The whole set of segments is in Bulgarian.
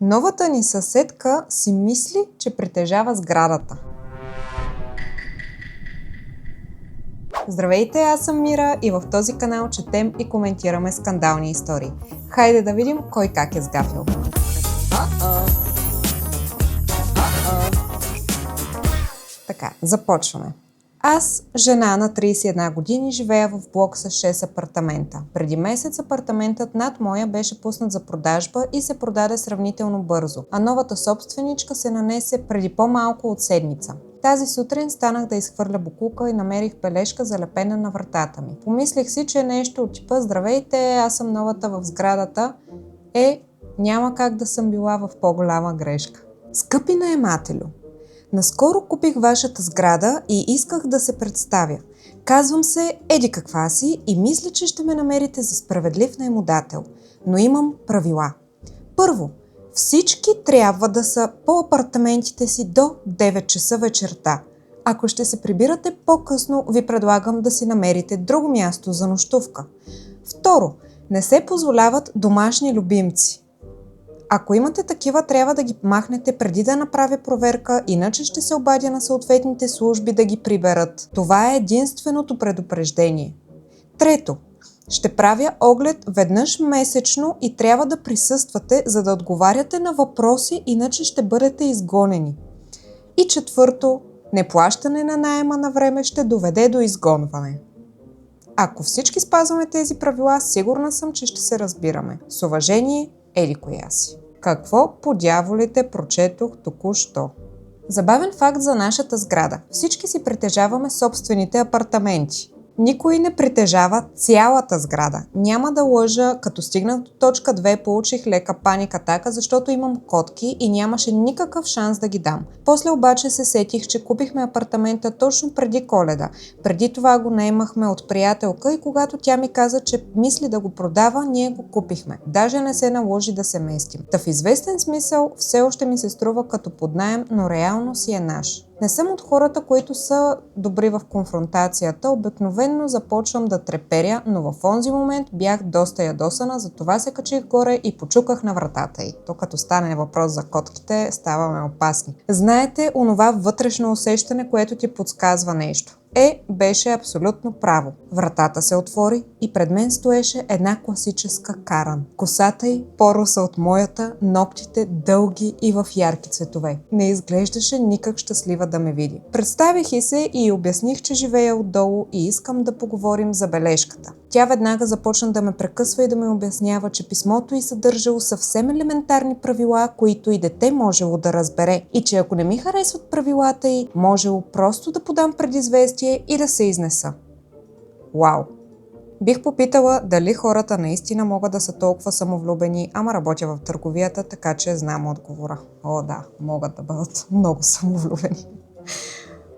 Новата ни съседка си мисли, че притежава сградата. Здравейте, аз съм Мира и в този канал четем и коментираме скандални истории. Хайде да видим кой как е сгафил. Така, започваме. Аз, жена на 31 години, живея в блок с 6 апартамента. Преди месец апартаментът над моя беше пуснат за продажба и се продаде сравнително бързо, а новата собственичка се нанесе преди по-малко от седмица. Тази сутрин станах да изхвърля боклука и намерих бележка залепена на вратата ми. Помислих си, че е нещо от типа "Здравейте, аз съм новата в сградата". Няма как да съм била в по-голяма грешка. Скъпи наемателю, наскоро купих вашата сграда и исках да се представя. Казвам се еди каква си и мисля, че ще ме намерите за справедлив наемодател. Но имам правила. Първо, всички трябва да са по апартаментите си до 9 часа вечерта. Ако ще се прибирате по-късно, ви предлагам да си намерите друго място за нощувка. Второ, не се позволяват домашни любимци. Ако имате такива, трябва да ги махнете преди да направя проверка, иначе ще се обадя на съответните служби да ги приберат. Това е единственото предупреждение. Трето, ще правя оглед веднъж месечно и трябва да присъствате, за да отговаряте на въпроси, иначе ще бъдете изгонени. И четвърто, неплащане на наема на време ще доведе до изгонване. Ако всички спазваме тези правила, сигурна съм, че ще се разбираме. С уважение, еди коя си. Какво по дяволите прочетох току-що? Забавен факт за нашата сграда. Всички си притежаваме собствените апартаменти. Никой не притежава цялата сграда. Няма да лъжа, като стигнах до точка 2, получих лека паник-атака, защото имам котки и нямаше никакъв шанс да ги дам. После обаче се сетих, че купихме апартамента точно преди Коледа. Преди това го наемахме от приятелка и когато тя ми каза, че мисли да го продава, ние го купихме. Даже не се наложи да се местим. Та в известен смисъл все още ми се струва като под наем, но реално си е наш. Не съм от хората, които са добри в конфронтацията, обикновено започвам да треперя, но в онзи момент бях доста ядосана, затова се качих горе и почуках на вратата й. То като стане въпрос за котките, ставаме опасни. Знаете, онова вътрешно усещане, което ти подсказва нещо. Беше абсолютно право. Вратата се отвори и пред мен стоеше една класическа Каран. Косата й по-руса от моята, ногтите дълги и в ярки цветове. Не изглеждаше никак щастлива да ме види. Представих й се и обясних, че живея отдолу и искам да поговорим за бележката. Тя веднага започна да ме прекъсва и да ми обяснява, че писмото й съдържало съвсем елементарни правила, които и дете можело да разбере, и че ако не ми харесват правилата й, можело просто да подам предизвестие и да се изнеса. Вау! Бих попитала дали хората наистина могат да са толкова самовлюбени, ама работя в търговията, така че знам отговора. О, да, могат да бъдат много самовлюбени.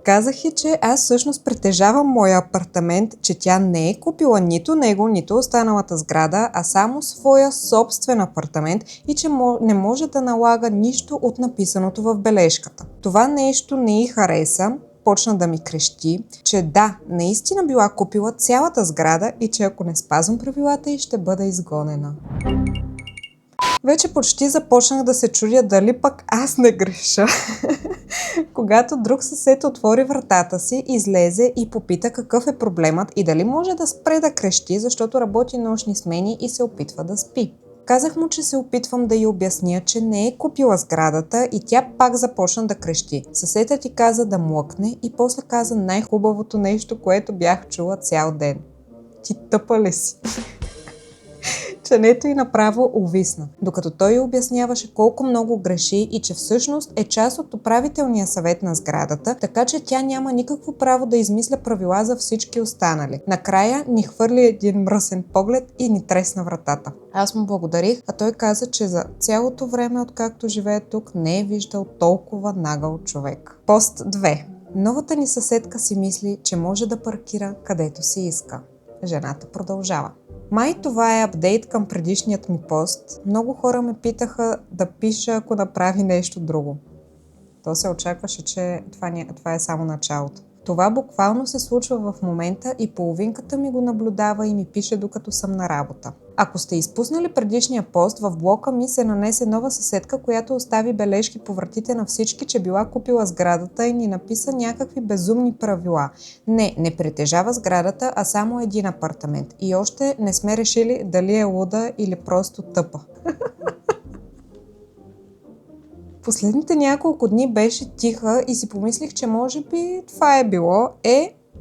Казах и, че аз всъщност притежавам моя апартамент, че тя не е купила нито него, нито останалата сграда, а само своя собствен апартамент и че не може да налага нищо от написаното в бележката. Това нещо не й хареса, почна да ми крещи, че да, наистина била купила цялата сграда и че ако не спазвам правилата й, ще бъда изгонена. Вече почти започнах да се чудя дали пък аз не греша. Когато друг съсед отвори вратата си, излезе и попита какъв е проблемът и дали може да спре да крещи, защото работи нощни смени и се опитва да спи. Казах му, че се опитвам да й обясня, че не е купила сградата и тя пак започна да крещи. Съседът ти каза да млъкне и после каза най-хубавото нещо, което бях чула цял ден. Ти тъпа ли си? Ченето й направо увисна, докато той обясняваше колко много греши и че всъщност е част от управителния съвет на сградата, така че тя няма никакво право да измисля правила за всички останали. Накрая ни хвърли един мръсен поглед и ни тресна вратата. Аз му благодарих, а той каза, че за цялото време, откакто живее тук, не е виждал толкова нагъл човек. Пост 2. Новата ни съседка си мисли, че може да паркира където си иска. Жената продължава. Май това е апдейт към предишният ми пост. Много хора ме питаха да пиша, ако направи нещо друго. То се очакваше, че това е само началото. Това буквално се случва в момента и половинката ми го наблюдава и ми пише докато съм на работа. Ако сте изпуснали предишния пост, в блока ми се нанесе нова съседка, която остави бележки по вратите на всички, че била купила сградата и ни написа някакви безумни правила. Не притежава сградата, а само един апартамент. И още не сме решили дали е луда или просто тъпа. Последните няколко дни беше тиха и си помислих, че може би това е било.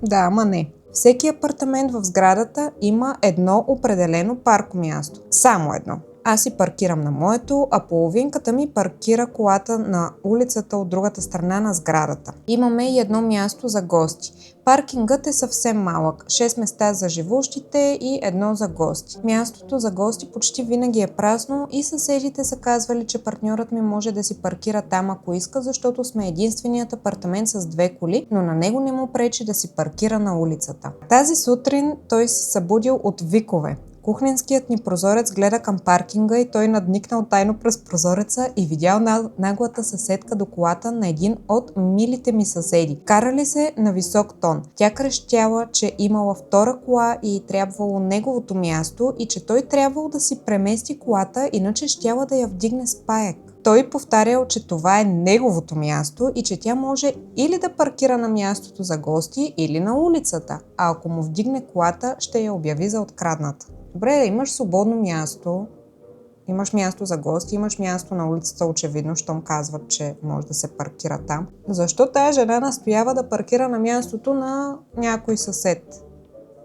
Да, ама не. Всеки апартамент в сградата има едно определено паркомясто. Само едно. Аз си паркирам на моето, а половинката ми паркира колата на улицата от другата страна на сградата. Имаме и едно място за гости. Паркингът е съвсем малък. 6 места за живущите и едно за гости. Мястото за гости почти винаги е празно и съседите са казвали, че партньорът ми може да си паркира там ако иска, защото сме единственият апартамент с 2 коли, но на него не му пречи да си паркира на улицата. Тази сутрин той се събудил от викове. Кухненският ни прозорец гледа към паркинга и той надникнал тайно през прозореца и видял наглата съседка до колата на един от милите ми съседи. Карали се на висок тон. Тя крещяла, че имала втора кола и трябвало неговото място и че той трябвало да си премести колата, иначе щяла да я вдигне с паяк. Той повтарял, че това е неговото място и че тя може или да паркира на мястото за гости, или на улицата, а ако му вдигне колата, ще я обяви за открадната. Добре, имаш свободно място, имаш място за гости, имаш място на улицата, очевидно, щом казват, че може да се паркира там. Защо тая жена настоява да паркира на мястото на някой съсед?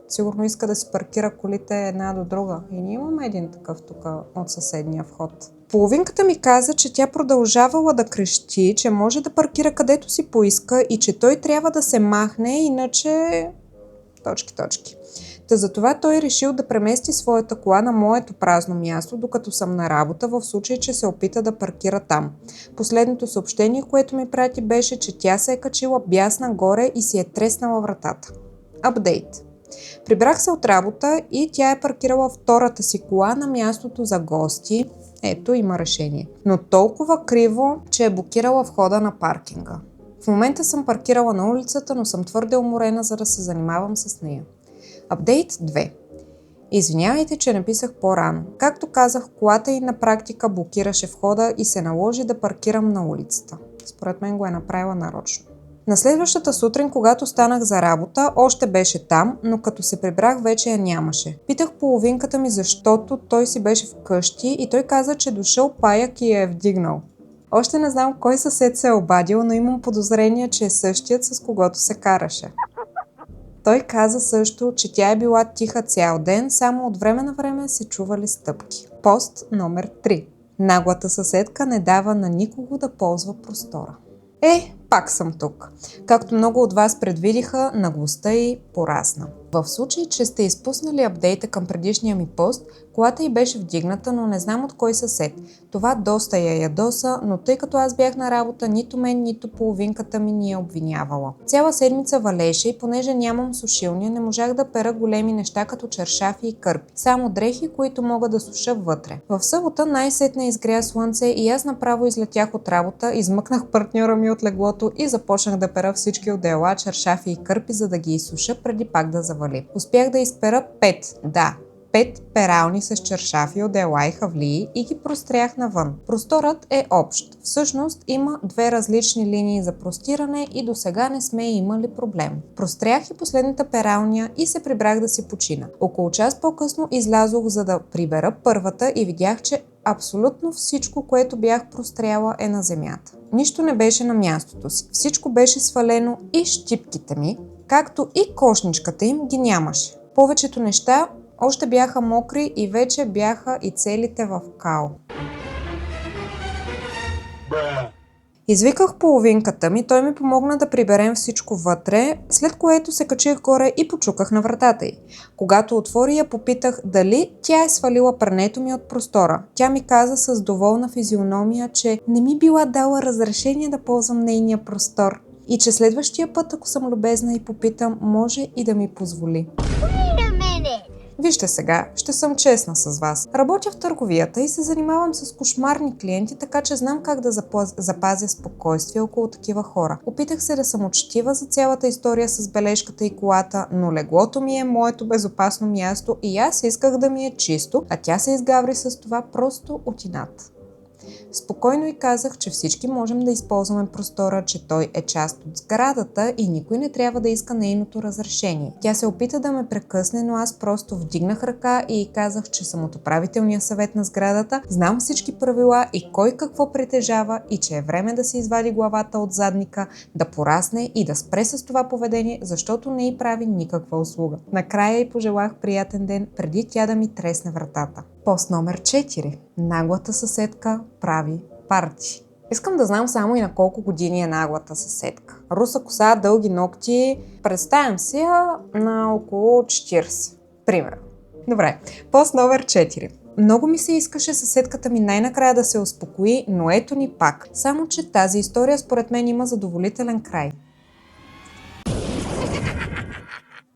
Сигурно иска да си паркира колите една до друга. И ние имаме един такъв тук от съседния вход. Половинката ми каза, че тя продължавала да крещи, че може да паркира където си поиска и че той трябва да се махне, иначе... Точки. Та затова той решил да премести своята кола на моето празно място, докато съм на работа, в случай, че се опита да паркира там. Последното съобщение, което ми прати, беше, че тя се е качила бясна горе и си е треснала вратата. Апдейт. Прибрах се от работа и тя е паркирала втората си кола на мястото за гости. Ето, има решение. Но толкова криво, че е блокирала входа на паркинга. В момента съм паркирала на улицата, но съм твърде уморена, за да се занимавам с нея. Апдейт 2. Извинявайте, че написах по-рано. Както казах, колата й на практика блокираше входа и се наложи да паркирам на улицата. Според мен го е направила нарочно. На следващата сутрин, когато станах за работа, още беше там, но като се прибрах, вече я нямаше. Питах половинката ми, защото той си беше вкъщи и той каза, че дошъл паяк и я е вдигнал. Още не знам кой съсед се е обадил, но имам подозрение, че е същият, с когото се караше. Той каза също, че тя е била тиха цял ден, само от време на време се чували стъпки. Пост номер 3. Наглата съседка не дава на никого да ползва простора. Пак съм тук. Както много от вас предвидиха, наглостта й порасна. В случай, че сте изпуснали апдейта към предишния ми пост, колата й беше вдигната, но не знам от кой съсед. Това доста я ядоса, но тъй като аз бях на работа, нито мен, нито половинката ми ни е обвинявала. Цяла седмица валеше и понеже нямам сушилня, не можах да пера големи неща като чершафи и кърпи. Само дрехи, които мога да суша вътре. В събота най-сетне изгря слънце и аз направо излетях от работа, измъкнах партньора ми от леглото и започнах да пера всички одеяла, чершафи и кърпи, за да ги изсуша преди пак да завали. Успях да изпера 5 перални с чершафи, одеяла и хавлии и ги прострях навън. Просторът е общ. Всъщност има 2 различни линии за простиране и до сега не сме имали проблем. Прострях и последната пералня и се прибрах да си почина. Около час по-късно излязох, за да прибера първата и видях, че абсолютно всичко, което бях простряла, е на земята. Нищо не беше на мястото си. Всичко беше свалено и щипките ми, както и кошничката им ги нямаше. Повечето неща още бяха мокри и вече бяха и целите в као. Извиках половинката ми, той ми помогна да приберем всичко вътре, след което се качих горе и почуках на вратата й. Когато отвори, я попитах дали тя е свалила прането ми от простора. Тя ми каза с доволна физиономия, че не ми била дала разрешение да ползвам нейния простор и че следващия път, ако съм любезна и попитам, може и да ми позволи. Вижте сега, ще съм честна с вас. Работя в търговията и се занимавам с кошмарни клиенти, така че знам как да запазя спокойствие около такива хора. Опитах се да съм учтива за цялата история с бележката и колата, но леглото ми е моето безопасно място и аз исках да ми е чисто, а тя се изгаври с това просто от инат. Спокойно й казах, че всички можем да използваме простора, че той е част от сградата и никой не трябва да иска нейното разрешение. Тя се опита да ме прекъсне, но аз просто вдигнах ръка и й казах, че съм от управителния съвет на сградата, знам всички правила и кой какво притежава и че е време да се извади главата от задника, да порасне и да спре с това поведение, защото не й прави никаква услуга. Накрая й пожелах приятен ден, преди тя да ми тресне вратата. Пост номер 4. Наглата съседка прави парти. Искам да знам само и на колко години е наглата съседка. Руса коса, дълги ногти. Представям си я на около 40. Примерно. Добре. Пост номер 4. Много ми се искаше съседката ми най-накрая да се успокои, но ето ни пак. Само че тази история според мен има задоволителен край.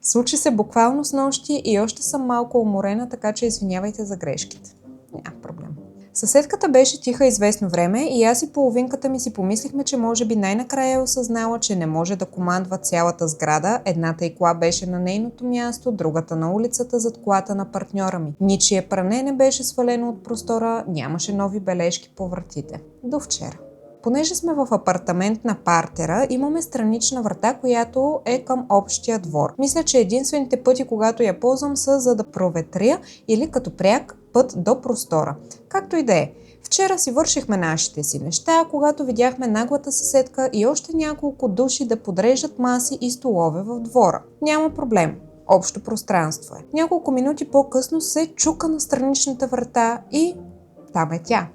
Случи се буквално снощи и още съм малко уморена, така че извинявайте за грешките. Няма проблем. Съседката беше тиха известно време и аз и половинката ми си помислихме, че може би най-накрая е осъзнала, че не може да командва цялата сграда. Едната й кола беше на нейното място, другата на улицата зад колата на партньора ми. Ничие пране не беше свалено от простора, нямаше нови бележки по вратите. До вчера. Понеже сме в апартамент на партера, имаме странична врата, която е към общия двор. Мисля, че единствените пъти, когато я ползвам, са за да проветря или като пряк път до простора. Както и да е. Вчера си вършихме нашите си неща, когато видяхме наглата съседка и още няколко души да подреждат маси и столове в двора. Няма проблем. Общо пространство е. Няколко минути по-късно се чука на страничната врата и там е тя.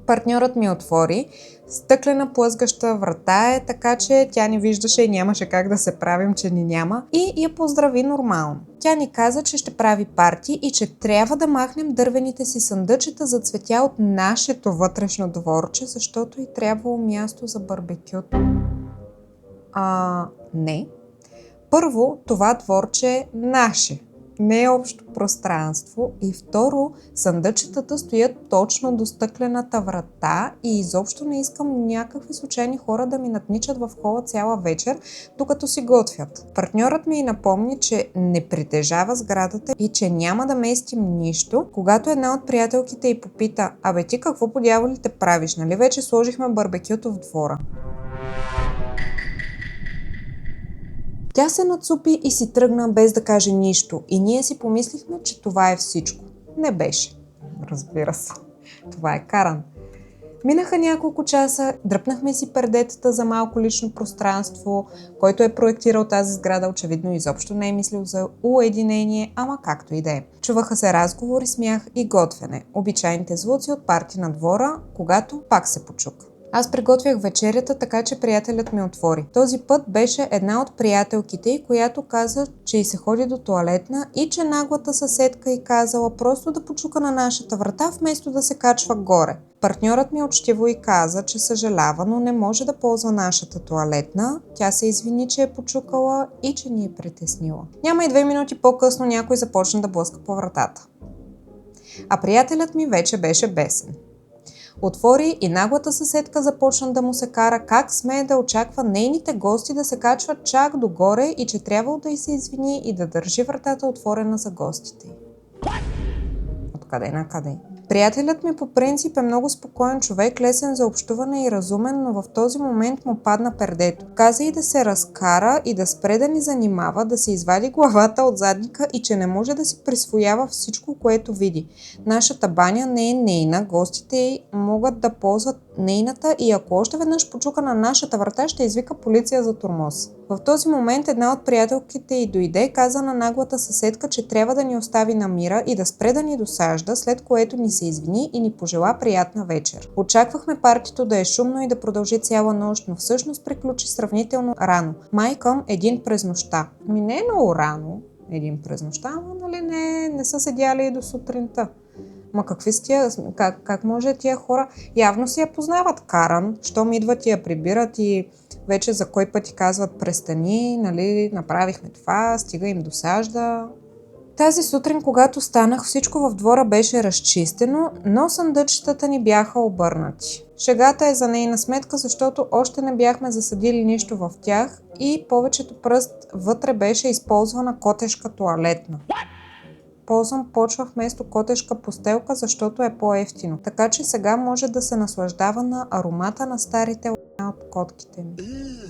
Партньорът ми отвори, стъклена плъзгаща врата е, така че тя ни виждаше и нямаше как да се правим, че ни няма, и я поздрави нормално. Тя ни каза, че ще прави парти и че трябва да махнем дървените си съндъчета за цветя от нашето вътрешно дворче, защото й трябвало място за барбекюто. Не. Първо, това дворче е наше. Не е общо пространство и второ, съндъчетата стоят точно до стъклената врата и изобщо не искам някакви случайни хора да ми надничат в хола цяла вечер, докато си готвят. Партньорът ми напомни, че не притежава сградата и че няма да местим нищо, когато една от приятелките й попита: "Абе ти какво по дяволите правиш, нали вече сложихме барбекюто в двора?" Тя се нацупи и си тръгна без да каже нищо и ние си помислихме, че това е всичко. Не беше. Разбира се. Това е Каран. Минаха няколко часа, дръпнахме си пердетата за малко лично пространство, който е проектирал тази сграда, очевидно изобщо не е мислил за уединение, ама както и да е. Чуваха се разговори, смях и готвене. Обичайните звуци от парти на двора, когато пак се почука. Аз приготвях вечерята, така че приятелят ми отвори. Този път беше една от приятелките й, която каза, че й се ходи до тоалетна и че наглата съседка й казала просто да почука на нашата врата, вместо да се качва горе. Партньорът ми учтиво й каза, че съжалява, но не може да ползва нашата тоалетна. Тя се извини, че е почукала и че ни е притеснила. Няма и 2 минути по-късно някой започна да блъска по вратата. А приятелят ми вече беше бесен. Отвори и наглата съседка започна да му се кара как смее да очаква нейните гости да се качват чак догоре и че трябвало да й се извини и да държи вратата отворена за гостите. Откъде накъде? Приятелят ми по принцип е много спокоен човек, лесен за общуване и разумен, но в този момент му падна пердето. Каза и да се разкара и да спре да ни занимава, да се извади главата от задника и че не може да си присвоява всичко, което види. Нашата баня не е нейна, гостите й могат да ползват нейната и ако още веднъж почука на нашата врата, ще извика полиция за тормоз. В този момент една от приятелките й дойде, каза на наглата съседка, че трябва да ни остави на мира и да спре да ни досажда, след което ни се извини и ни пожела приятна вечер. Очаквахме партито да е шумно и да продължи цяла нощ, но всъщност приключи сравнително рано. Май към 1 през нощта. Не е много рано, 1 през нощта, но нали не са седяли и до сутринта. Ма какви са тия, как може тия хора? Явно си я познават Каран, щом идват и я прибират и вече за кой път ти казват престани, нали, направихме това, стига им досажда. Тази сутрин, когато станах, всичко в двора беше разчистено, но съндъчетата ни бяха обърнати. Шегата е за нейна сметка, защото още не бяхме засадили нищо в тях и повечето пръст вътре беше използвана котешка тоалетна. Ползвам почва вместо котешка постелка, защото е по-евтино. Така че сега може да се наслаждава на аромата на старите от котките ми.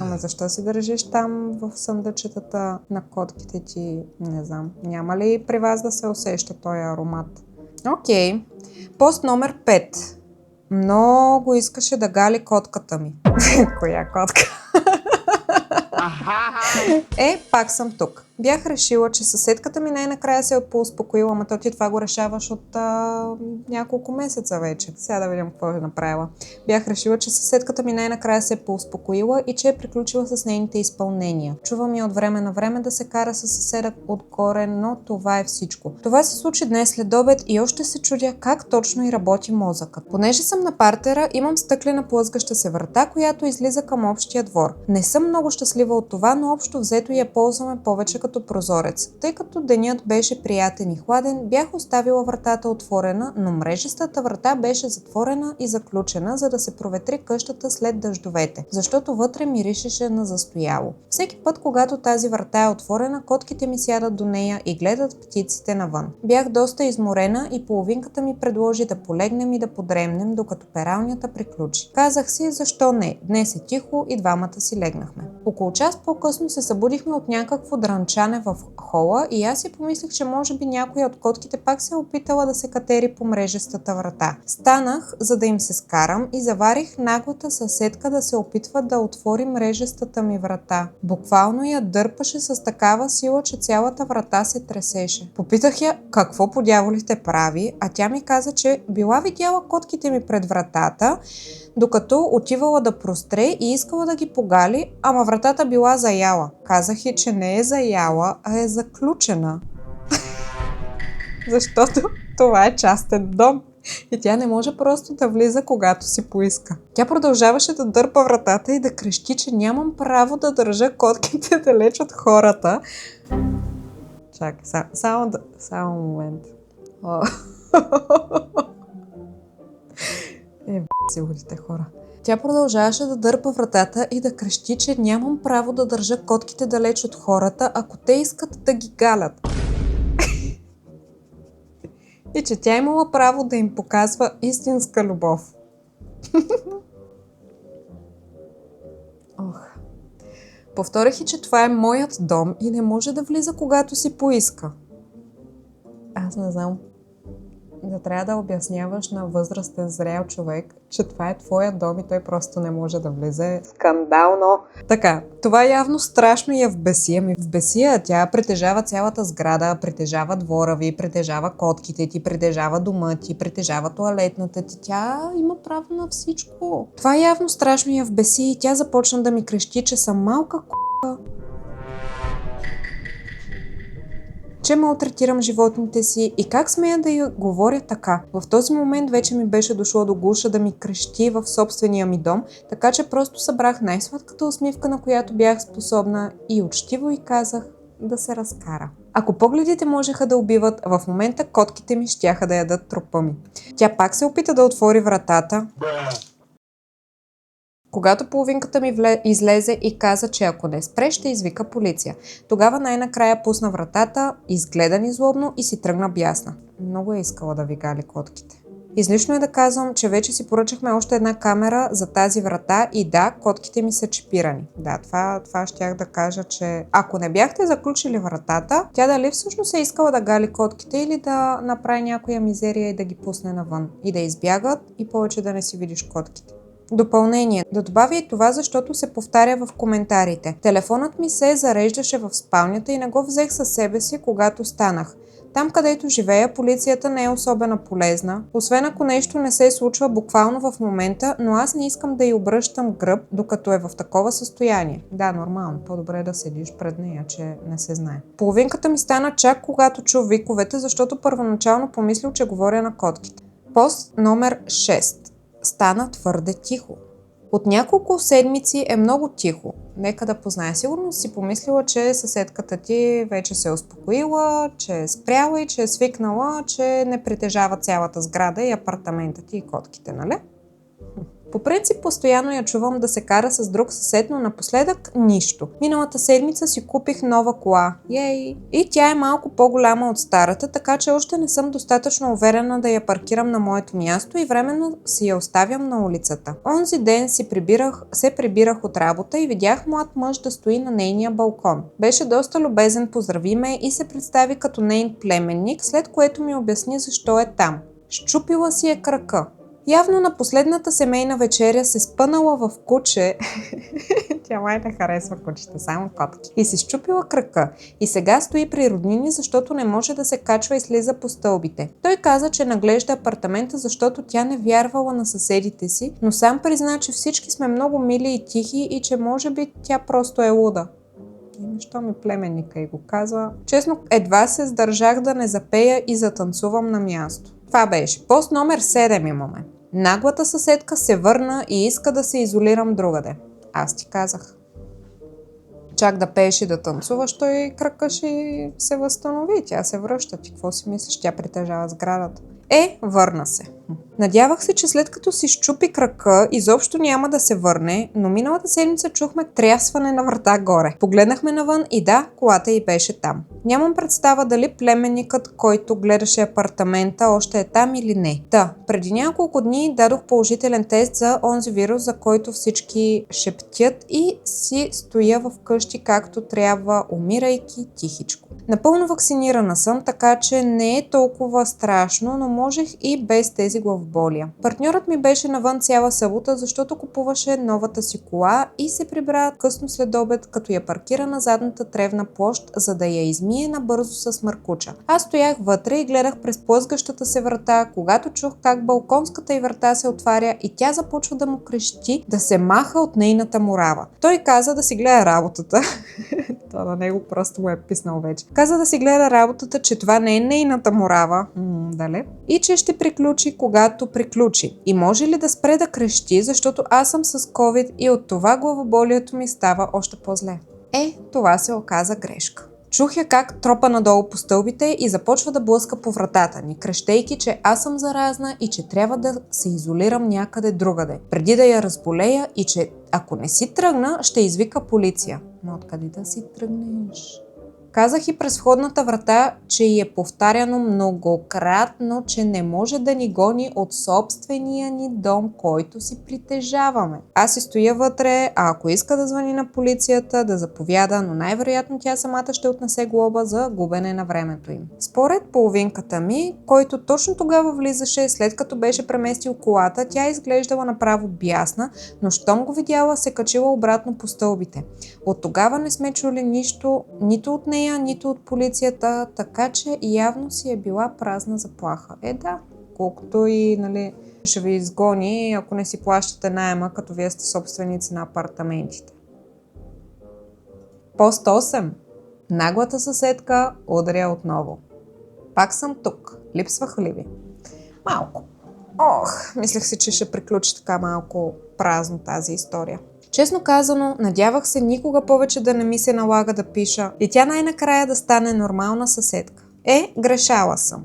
Ама защо си държиш там в съндъчетата на котките ти? Не знам. Няма ли при вас да се усеща този аромат? Окей. Пост номер 5. Много искаше да гали котката ми. Коя котка? Пак съм тук. Бях решила, че съседката ми най-накрая се е поуспокоила, ама то ти това го решаваш от няколко месеца вече. Сега да видим какво е направила. Бях решила, че съседката ми най-накрая се е поуспокоила и че е приключила с нейните изпълнения. Чувам я от време на време да се кара с съседа отгоре, но това е всичко. Това се случи днес след обед и още се чудя как точно и работи мозъкът. Понеже съм на партера, имам стъклена плъзгаща се врата, която излиза към общия двор. Не съм много щастлива от това, но общо взето я ползваме повече като прозорец. Тъй като денят беше приятен и хладен, бях оставила вратата отворена, но мрежестата врата беше затворена и заключена, за да се проветри къщата след дъждовете, защото вътре миришеше на застояло. Всеки път, когато тази врата е отворена, котките ми сядат до нея и гледат птиците навън. Бях доста изморена и половинката ми предложи да полегнем и да подремнем, докато пералнята приключи. Казах си, защо не? Днес е тихо и двамата си легнахме. Около час по-късно се събудихме от някакво дрънчане в хола и аз си помислих, че може би някоя от котките пак се е опитала да се катери по мрежестата врата. Станах, за да им се скарам и заварих наглата съседка да се опитва да отвори мрежестата ми врата. Буквално я дърпаше с такава сила, че цялата врата се тресеше. Попитах я какво по дяволите прави, а тя ми каза, че била видяла котките ми пред вратата, докато отивала да простре и искала да ги погали, ама вратата била заяла. Казах и, че не е заяла, а е заключена. Защото това е частен дом и тя не може просто да влиза, когато си поиска. Тя продължаваше да дърпа вратата и да крещи, че нямам право да държа котките далеч от хората. Чакай, само момент. Сигурите хора. Тя продължаваше да дърпа вратата и да крещи, че нямам право да държа котките далеч от хората, ако те искат да ги галят. И че тя имала право да им показва истинска любов. Повторих и, че това е моят дом и не може да влиза, когато си поиска. Аз не знам. Да трябва да обясняваш на възрастен зрял човек, че това е твоя дом и той просто не може да влезе. Скандално! Така, това явно страшно я вбеси. Вбеси, тя притежава цялата сграда, притежава двора ви, притежава котките ти, притежава дома ти, притежава тоалетната ти. Тя има право на всичко. Това явно страшно я вбеси и тя започна да ми крещи, че съм малка че малтретирам животните си и как смея да я говоря така. В този момент вече ми беше дошло до гуша да ми крещи в собствения ми дом, така че просто събрах най-сладката усмивка, на която бях способна и учтиво й казах да се разкара. Ако погледите можеха да убиват, в момента котките ми щяха да ядат трупа ми. Тя пак се опита да отвори вратата. Когато половинката ми излезе и каза, че ако не спре, ще извика полиция. Тогава най-накрая пусна вратата, изгледа ни злобно и си тръгна бясна. Много е искала да ви гали котките. Излишно е да казвам, че вече си поръчахме още една камера за тази врата и да, котките ми са чипирани. Да, това щях да кажа, че ако не бяхте заключили вратата, тя дали всъщност е искала да гали котките или да направи някоя мизерия и да ги пусне навън. И да избягат и повече да не си видиш котките. Допълнение. Да добавя и това, защото се повтаря в коментарите. Телефонът ми се зареждаше в спалнята и не го взех със себе си, когато станах. Там, където живея, полицията не е особено полезна, освен ако нещо не се случва буквално в момента, но аз не искам да й обръщам гръб, докато е в такова състояние. Да, нормално. По-добре е да седиш пред нея, че не се знае. Половинката ми стана чак когато чу виковете, защото първоначално помислил, че говоря на котките. Пост номер 6. Стана твърде тихо. От няколко седмици е много тихо. Нека да познае. Сигурно си помислила, че съседката ти вече се е успокоила, че е спряла и че е свикнала, че не притежава цялата сграда и апартамента ти и котките, нали? По принцип, постоянно я чувам да се кара с друг съсед, но напоследък нищо. Миналата седмица си купих нова кола. Ей! И тя е малко по-голяма от старата, така че още не съм достатъчно уверена да я паркирам на моето място и временно си я оставям на улицата. Онзи ден се прибирах от работа и видях млад мъж да стои на нейния балкон. Беше доста любезен, позdraви ме и се представи като нейн племенник, след което ми обясни защо е там. Счупила си е крака. Явно на последната семейна вечеря се спънала в куче. Тя май не харесва кучета, само котки. И се счупила крака. И сега стои при роднини, защото не може да се качва и слиза по стълбите. Той каза, че наглежда апартамента, защото тя не вярвала на съседите си, но сам призна, че всички сме много мили и тихи и че може би тя просто е луда. Защо ми племенника и го казва? Честно, едва се сдържах да не запея и затанцувам на място. Това беше. Пост номер 7 имаме. Наглата съседка се върна и иска да се изолирам другаде. Аз ти казах. Чак да пееш и да танцуваш, той крака ще се възстанови. Тя се връща. Ти какво си мислиш? Тя притежава сградата. Върна се. Надявах се, че след като си счупи крака, изобщо няма да се върне, но миналата седмица чухме трясване на врата горе. Погледнахме навън и да, колата й беше там. Нямам представа дали племенникът, който гледаше апартамента, още е там или не. Преди няколко дни дадох положителен тест за онзи вирус, за който всички шептят и си стоя в къщи както трябва, умирайки тихичко. Напълно вакцинирана съм, така че не е толкова страшно, но можех и без тези главоболия. Партньорът ми беше навън цяла събота, защото купуваше новата си кола и се прибра късно след обед, като я паркира на задната тревна площ, за да я измие набързо с маркуча. Аз стоях вътре и гледах през плъзгащата се врата, когато чух как балконската й врата се отваря и тя започва да му крещи да се маха от нейната морава. Той каза да си гледа работата. Това на него просто му е писнал вече. Каза да си гледа работата, че това не е нейната морава. Дале. И че ще приключи, когато приключи. И може ли да спре да крещи, защото аз съм с COVID и от това главоболието ми става още по-зле. Това се оказа грешка. Чух я как тропа надолу по стълбите и започва да блъска по вратата ни, крещейки, че аз съм заразна и че трябва да се изолирам някъде другаде, преди да я разболея и че ако не си тръгна, ще извика полиция. Но откъде да си тръгнеш? Казах и през входната врата, че й е повтаряно многократно, че не може да ни гони от собствения ни дом, който си притежаваме. Аз си стоя вътре, а ако иска да звъни на полицията, да заповяда, но най-вероятно тя самата ще отнесе глоба за губене на времето им. Според половинката ми, който точно тогава влизаше, след като беше преместил колата, тя изглеждала направо бясна, но щом го видяла, се качила обратно по стълбите. От тогава не сме чули нищо, нито от нея, нито от полицията, така че явно си е била празна заплаха. Колкото и, ще ви изгони, ако не си плащате наема, като вие сте собственици на апартаментите. Пост 8. Наглата съседка ударя отново. Пак съм тук. Липсваха ли ви? Малко. Мислех си, че ще приключи така малко празно тази история. Честно казано, надявах се никога повече да не ми се налага да пиша и тя най-накрая да стане нормална съседка. Грешала съм.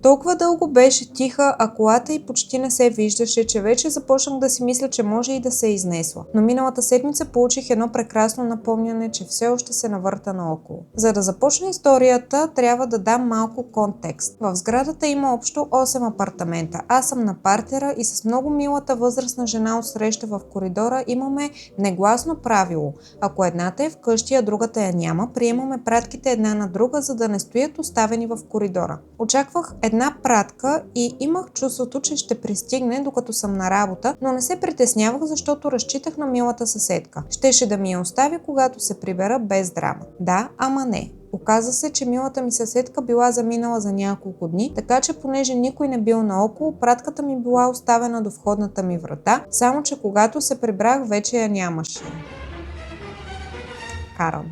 Толкова дълго беше тиха, а колата й почти не се виждаше, че вече започнах да си мисля, че може и да се е изнесла. Но миналата седмица получих едно прекрасно напомняне, че все още се навърта наоколо. За да започне историята, трябва да дам малко контекст. В сградата има общо 8 апартамента. Аз съм на партера и с много милата възрастна жена отсреща в коридора имаме негласно правило. Ако едната е вкъщи, а другата я няма, приемаме пратките една на друга, за да не стоят оставени в коридора. Очаквах една пратка и имах чувството, че ще пристигне докато съм на работа, но не се притеснявах, защото разчитах на милата съседка. Щеше да ми я остави, когато се прибера без драма. Да, ама не. Оказа се, че милата ми съседка била заминала за няколко дни, така че понеже никой не бил наоколо, пратката ми била оставена до входната ми врата, само че когато се прибрах, вече я нямаше. Карам.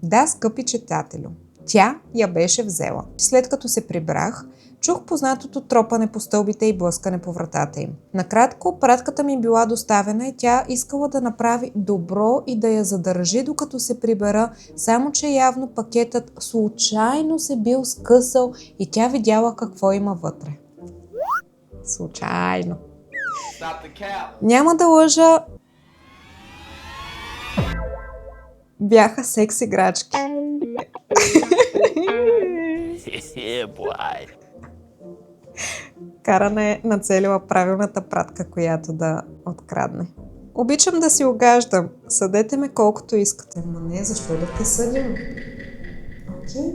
Да, скъпи читателю. Тя я беше взела. След като се прибрах, Чух познатото тропане по стълбите и блъскане по вратата им. Накратко, пратката ми била доставена и тя искала да направи добро и да я задържи докато се прибера, само че явно пакетът случайно се бил скъсал и тя видяла какво има вътре. Случайно. Няма да лъжа. Бяха секс играчки. Каране нацелила правилната пратка, която да открадне. Обичам да си огаждам. Съдете ме колкото искате. Ма не, защо да те съдим? Окей.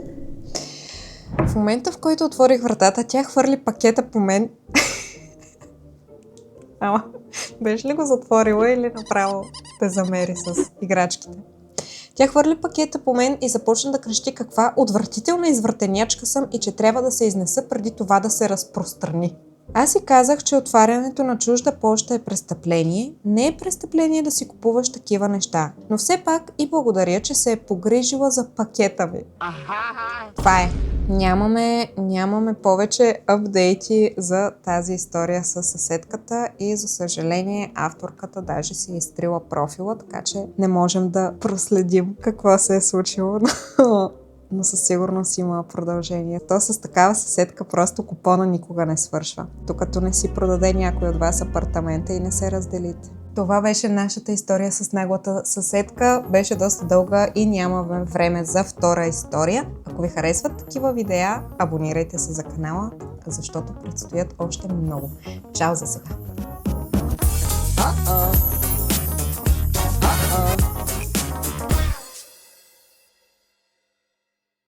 В момента, в който отворих вратата, тя хвърли пакета по мен. Ама, беше ли го затворила или направо те замери с играчките? Тя хвърли пакета по мен и започна да крещи каква отвратителна извъртенячка съм и че трябва да се изнеса преди това да се разпространи. Аз си казах, че отварянето на чужда поща е престъпление. Не е престъпление да си купуваш такива неща. Но все пак и благодаря, че се е погрижила за пакета ми. Това е. Нямаме повече апдейти за тази история с съседката и за съжаление авторката даже си е изтрила профила, така че не можем да проследим какво се е случило, но със сигурност има продължение. То с такава съседка просто купона никога не свършва, докато не си продаде някой от вас апартамента и не се разделите. Това беше нашата история с наглата съседка. Беше доста дълга и нямаме време за втора история. Ако ви харесват такива видеа, абонирайте се за канала, защото предстоят още много. Чао за сега!